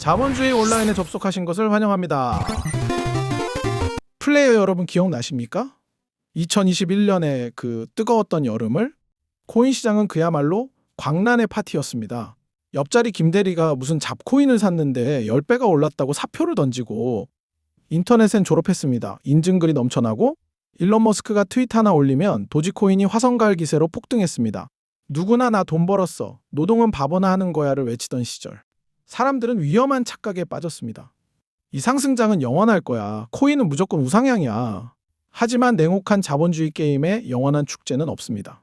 자본주의 온라인에 접속하신 것을 환영합니다. 플레이어 여러분 기억나십니까? 2021년에 그 뜨거웠던 여름을 코인 시장은 그야말로 광란의 파티였습니다. 옆자리 김대리가 무슨 잡코인을 샀는데 10배가 올랐다고 사표를 던지고 인터넷엔 졸업했습니다. 인증글이 넘쳐나고 일론 머스크가 트윗 하나 올리면 도지코인이 화성갈 기세로 폭등했습니다. 누구나 나 돈 벌었어. 노동은 바보나 하는 거야를 외치던 시절. 사람들은 위험한 착각에 빠졌습니다. 이 상승장은 영원할 거야. 코인은 무조건 우상향이야. 하지만 냉혹한 자본주의 게임에 영원한 축제는 없습니다.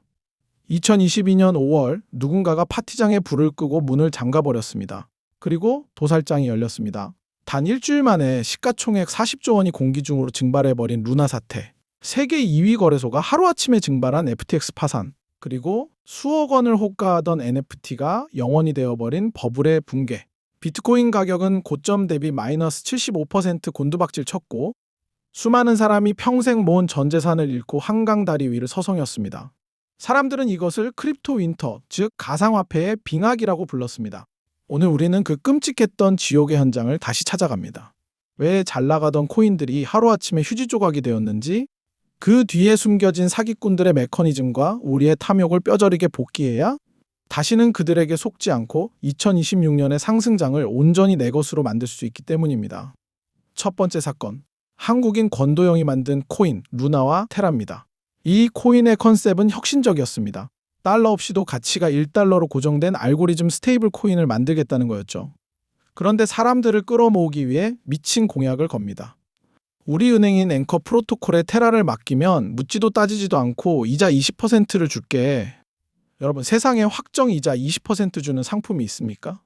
2022년 5월 누군가가 파티장에 불을 끄고 문을 잠가버렸습니다. 그리고 도살장이 열렸습니다. 단 일주일 만에 시가총액 40조 원이 공기중으로 증발해버린 루나 사태. 세계 2위 거래소가 하루아침에 증발한 FTX 파산. 그리고 수억 원을 호가하던 NFT가 영원이 되어버린 버블의 붕괴. 비트코인 가격은 고점 대비 마이너스 75% 곤두박질 쳤고 수많은 사람이 평생 모은 전 재산을 잃고 한강 다리 위를 서성였습니다. 사람들은 이것을 크립토 윈터, 즉 가상화폐의 빙하기라고 불렀습니다. 오늘 우리는 그 끔찍했던 지옥의 현장을 다시 찾아갑니다. 왜 잘 나가던 코인들이 하루아침에 휴지 조각이 되었는지, 그 뒤에 숨겨진 사기꾼들의 메커니즘과 우리의 탐욕을 뼈저리게 복귀해야 다시는 그들에게 속지 않고 2026년의 상승장을 온전히 내 것으로 만들 수 있기 때문입니다. 첫 번째 사건, 한국인 권도영이 만든 코인 루나와 테라입니다. 이 코인의 컨셉은 혁신적이었습니다. 달러 없이도 가치가 1달러로 고정된 알고리즘 스테이블 코인을 만들겠다는 거였죠. 그런데 사람들을 끌어모으기 위해 미친 공약을 겁니다. 우리은행인 앵커 프로토콜에 테라를 맡기면 묻지도 따지지도 않고 이자 20%를 줄게. 여러분, 세상에 확정 이자 20% 주는 상품이 있습니까?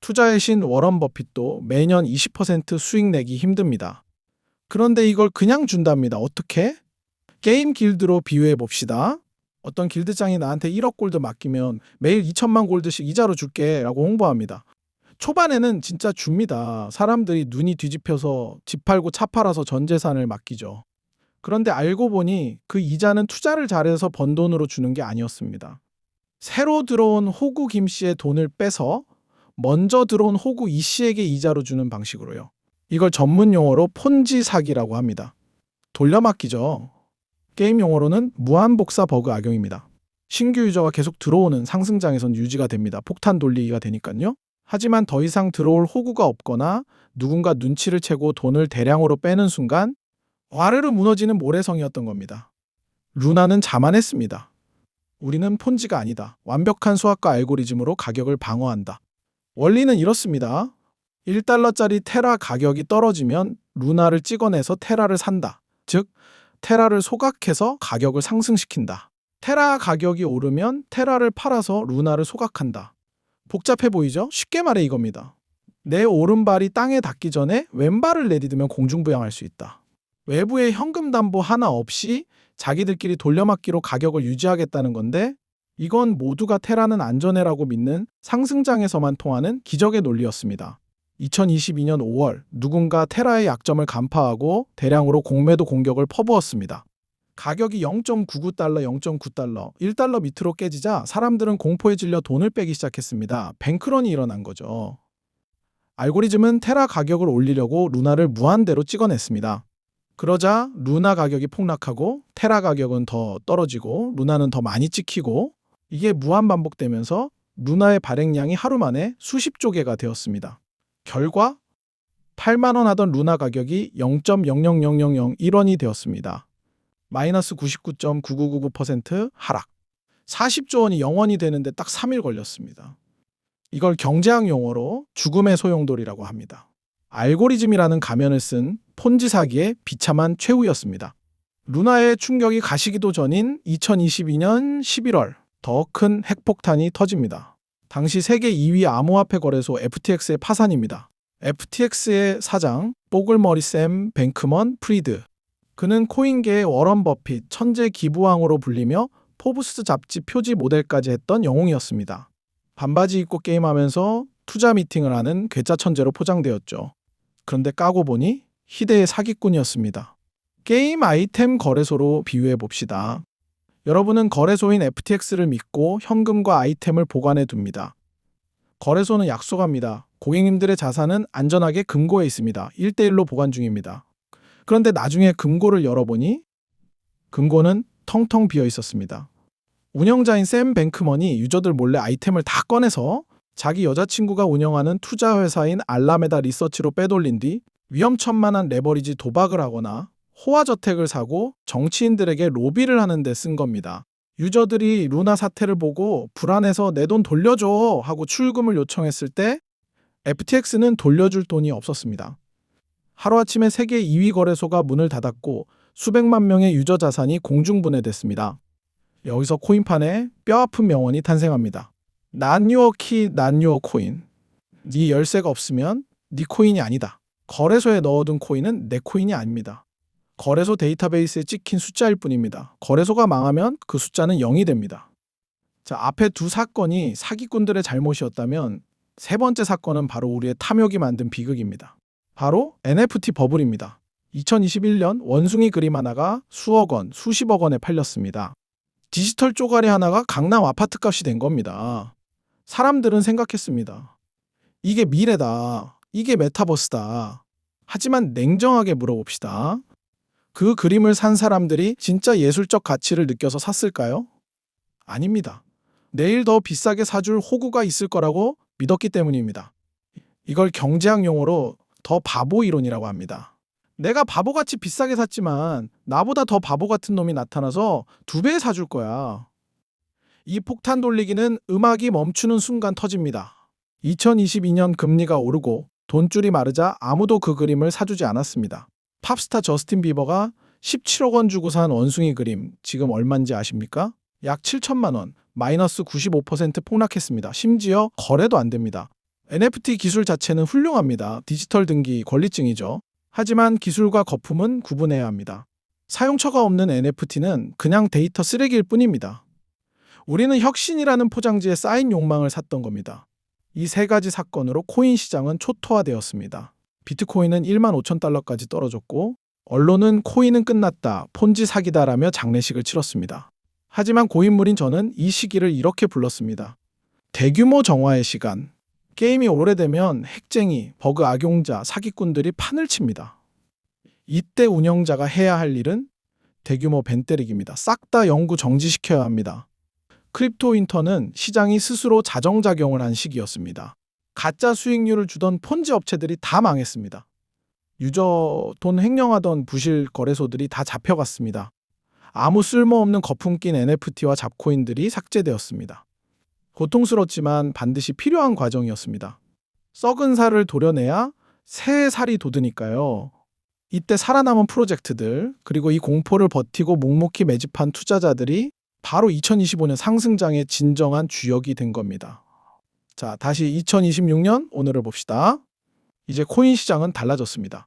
투자의 신 워런 버핏도 매년 20% 수익 내기 힘듭니다. 그런데 이걸 그냥 준답니다. 어떻게? 게임 길드로 비유해 봅시다. 어떤 길드장이 나한테 1억 골드 맡기면 매일 2천만 골드씩 이자로 줄게 라고 홍보합니다. 초반에는 진짜 줍니다. 사람들이 눈이 뒤집혀서 집 팔고 차 팔아서 전 재산을 맡기죠. 그런데 알고 보니 그 이자는 투자를 잘해서 번 돈으로 주는 게 아니었습니다. 새로 들어온 호구 김 씨의 돈을 빼서 먼저 들어온 호구 이 씨에게 이자로 주는 방식으로요. 이걸 전문 용어로 폰지 사기라고 합니다. 돌려막기죠. 게임 용어로는 무한복사 버그 악용입니다. 신규 유저가 계속 들어오는 상승장에선 유지가 됩니다. 폭탄 돌리기가 되니까요. 하지만 더 이상 들어올 호구가 없거나 누군가 눈치를 채고 돈을 대량으로 빼는 순간 와르르 무너지는 모래성이었던 겁니다. 루나는 자만했습니다. 우리는 폰지가 아니다. 완벽한 수학과 알고리즘으로 가격을 방어한다. 원리는 이렇습니다. 1달러짜리 테라 가격이 떨어지면 루나를 찍어내서 테라를 산다. 즉, 테라를 소각해서 가격을 상승시킨다. 테라 가격이 오르면 테라를 팔아서 루나를 소각한다. 복잡해 보이죠? 쉽게 말해 이겁니다. 내 오른발이 땅에 닿기 전에 왼발을 내디디면 공중부양할 수 있다. 외부의 현금 담보 하나 없이 자기들끼리 돌려막기로 가격을 유지하겠다는 건데, 이건 모두가 테라는 안전해라고 믿는 상승장에서만 통하는 기적의 논리였습니다. 2022년 5월 누군가 테라의 약점을 간파하고 대량으로 공매도 공격을 퍼부었습니다. 가격이 0.99달러, 0.9달러, 1달러 밑으로 깨지자 사람들은 공포에 질려 돈을 빼기 시작했습니다. 뱅크런이 일어난 거죠. 알고리즘은 테라 가격을 올리려고 루나를 무한대로 찍어냈습니다. 그러자 루나 가격이 폭락하고 테라 가격은 더 떨어지고 루나는 더 많이 찍히고, 이게 무한 반복되면서 루나의 발행량이 하루 만에 수십조 개가 되었습니다. 결과 8만 원 하던 루나 가격이 0.0000001원이 되었습니다. 마이너스 99.9999% 하락. 40조 원이 0원이 되는데 딱 3일 걸렸습니다. 이걸 경제학 용어로 죽음의 소용돌이라고 합니다. 알고리즘이라는 가면을 쓴 폰지 사기의 비참한 최후였습니다. 루나의 충격이 가시기도 전인 2022년 11월 더 큰 핵폭탄이 터집니다. 당시 세계 2위 암호화폐 거래소 FTX의 파산입니다. FTX의 사장 뽀글머리 샘 뱅크먼 프리드. 그는 코인계의 워런 버핏 천재 기부왕으로 불리며 포브스 잡지 표지 모델까지 했던 영웅이었습니다. 반바지 입고 게임하면서 투자 미팅을 하는 괴짜 천재로 포장되었죠. 그런데 까고 보니 희대의 사기꾼이었습니다. 게임 아이템 거래소로 비유해 봅시다. 여러분은 거래소인 FTX를 믿고 현금과 아이템을 보관해 둡니다. 거래소는 약속합니다. 고객님들의 자산은 안전하게 금고에 있습니다. 1대1로 보관 중입니다. 그런데 나중에 금고를 열어보니 금고는 텅텅 비어 있었습니다. 운영자인 샘 뱅크먼이 유저들 몰래 아이템을 다 꺼내서 자기 여자친구가 운영하는 투자회사인 알라메다 리서치로 빼돌린 뒤 위험천만한 레버리지 도박을 하거나 호화저택을 사고 정치인들에게 로비를 하는 데 쓴 겁니다. 유저들이 루나 사태를 보고 불안해서 내 돈 돌려줘 하고 출금을 요청했을 때 FTX는 돌려줄 돈이 없었습니다. 하루아침에 세계 2위 거래소가 문을 닫았고 수백만 명의 유저 자산이 공중분해됐습니다. 여기서 코인판에 뼈아픈 명언이 탄생합니다. Not your key, not your coin. 네 열쇠가 없으면 네 코인이 아니다. 거래소에 넣어둔 코인은 내 코인이 아닙니다. 거래소 데이터베이스에 찍힌 숫자일 뿐입니다. 거래소가 망하면 그 숫자는 0이 됩니다. 자, 앞에 두 사건이 사기꾼들의 잘못이었다면 세 번째 사건은 바로 우리의 탐욕이 만든 비극입니다. 바로 NFT 버블입니다. 2021년 원숭이 그림 하나가 수억 원, 수십억 원에 팔렸습니다. 디지털 쪼가리 하나가 강남 아파트값이 된 겁니다. 사람들은 생각했습니다. 이게 미래다. 이게 메타버스다. 하지만 냉정하게 물어봅시다. 그 그림을 산 사람들이 진짜 예술적 가치를 느껴서 샀을까요? 아닙니다. 내일 더 비싸게 사줄 호구가 있을 거라고 믿었기 때문입니다. 이걸 경제학 용어로 더 바보 이론이라고 합니다. 내가 바보같이 비싸게 샀지만 나보다 더 바보 같은 놈이 나타나서 2배 사줄 거야. 이 폭탄 돌리기는 음악이 멈추는 순간 터집니다. 2022년 금리가 오르고 돈줄이 마르자 아무도 그 그림을 사주지 않았습니다. 팝스타 저스틴 비버가 17억 원 주고 산 원숭이 그림 지금 얼마인지 아십니까? 약 7천만 원, 마이너스 95% 폭락했습니다. 심지어 거래도 안 됩니다. NFT 기술 자체는 훌륭합니다. 디지털 등기 권리증이죠. 하지만 기술과 거품은 구분해야 합니다. 사용처가 없는 NFT는 그냥 데이터 쓰레기일 뿐입니다. 우리는 혁신이라는 포장지에 쌓인 욕망을 샀던 겁니다. 이 세 가지 사건으로 코인 시장은 초토화되었습니다. 비트코인은 1만 5천 달러까지 떨어졌고 언론은 코인은 끝났다, 폰지 사기다라며 장례식을 치렀습니다. 하지만 고인물인 저는 이 시기를 이렇게 불렀습니다. 대규모 정화의 시간. 게임이 오래되면 핵쟁이, 버그 악용자, 사기꾼들이 판을 칩니다. 이때 운영자가 해야 할 일은 대규모 벤 때리기입니다. 싹 다 영구 정지시켜야 합니다. 크립토 윈터는 시장이 스스로 자정작용을 한 시기였습니다. 가짜 수익률을 주던 폰지 업체들이 다 망했습니다. 유저 돈 횡령하던 부실 거래소들이 다 잡혀갔습니다. 아무 쓸모없는 거품 낀 NFT와 잡코인들이 삭제되었습니다. 고통스럽지만 반드시 필요한 과정이었습니다. 썩은 살을 도려내야 새 살이 돋으니까요. 이때 살아남은 프로젝트들, 그리고 이 공포를 버티고 묵묵히 매집한 투자자들이 바로 2025년 상승장의 진정한 주역이 된 겁니다. 자, 다시 2026년 오늘을 봅시다. 이제 코인 시장은 달라졌습니다.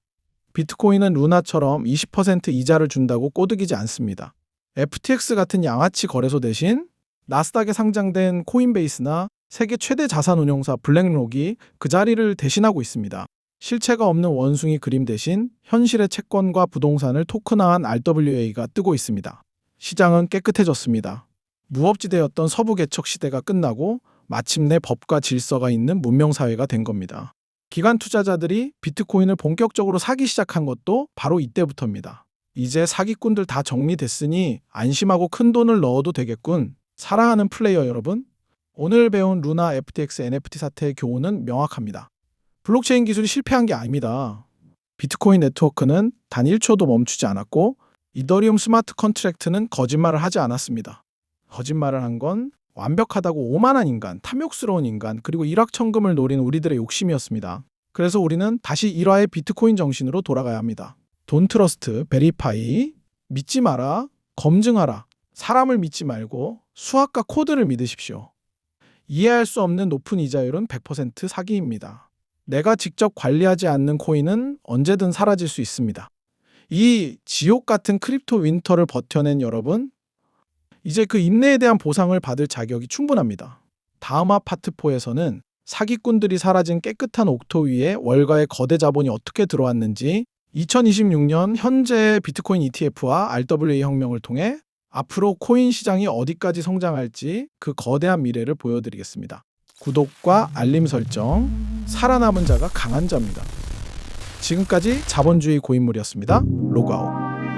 비트코인은 루나처럼 20% 이자를 준다고 꼬드기지 않습니다. FTX 같은 양아치 거래소 대신 나스닥에 상장된 코인베이스나 세계 최대 자산 운용사 블랙록이 그 자리를 대신하고 있습니다. 실체가 없는 원숭이 그림 대신 현실의 채권과 부동산을 토큰화한 RWA가 뜨고 있습니다. 시장은 깨끗해졌습니다. 무법지대였던 서부 개척 시대가 끝나고 마침내 법과 질서가 있는 문명사회가 된 겁니다. 기관 투자자들이 비트코인을 본격적으로 사기 시작한 것도 바로 이때부터입니다. 이제 사기꾼들 다 정리됐으니 안심하고 큰 돈을 넣어도 되겠군. 사랑하는 플레이어 여러분, 오늘 배운 루나 FTX NFT 사태의 교훈은 명확합니다. 블록체인 기술이 실패한 게 아닙니다. 비트코인 네트워크는 단 1초도 멈추지 않았고 이더리움 스마트 컨트랙트는 거짓말을 하지 않았습니다. 거짓말을 한 건 완벽하다고 오만한 인간, 탐욕스러운 인간, 그리고 일확천금을 노린 우리들의 욕심이었습니다. 그래서 우리는 다시 일화의 비트코인 정신으로 돌아가야 합니다. 돈 트러스트, 베리파이, 믿지 마라, 검증하라. 사람을 믿지 말고 수학과 코드를 믿으십시오. 이해할 수 없는 높은 이자율은 100% 사기입니다. 내가 직접 관리하지 않는 코인은 언제든 사라질 수 있습니다. 이 지옥 같은 크립토 윈터를 버텨낸 여러분, 이제 그 인내에 대한 보상을 받을 자격이 충분합니다. 다음화 파트 4에서는 사기꾼들이 사라진 깨끗한 옥토 위에 월가의 거대 자본이 어떻게 들어왔는지 2026년 현재 비트코인 ETF와 RWA 혁명을 통해 앞으로 코인 시장이 어디까지 성장할지 그 거대한 미래를 보여드리겠습니다. 구독과 알림 설정. 살아남은 자가 강한 자입니다. 지금까지 자본주의 고인물이었습니다. 로그아웃.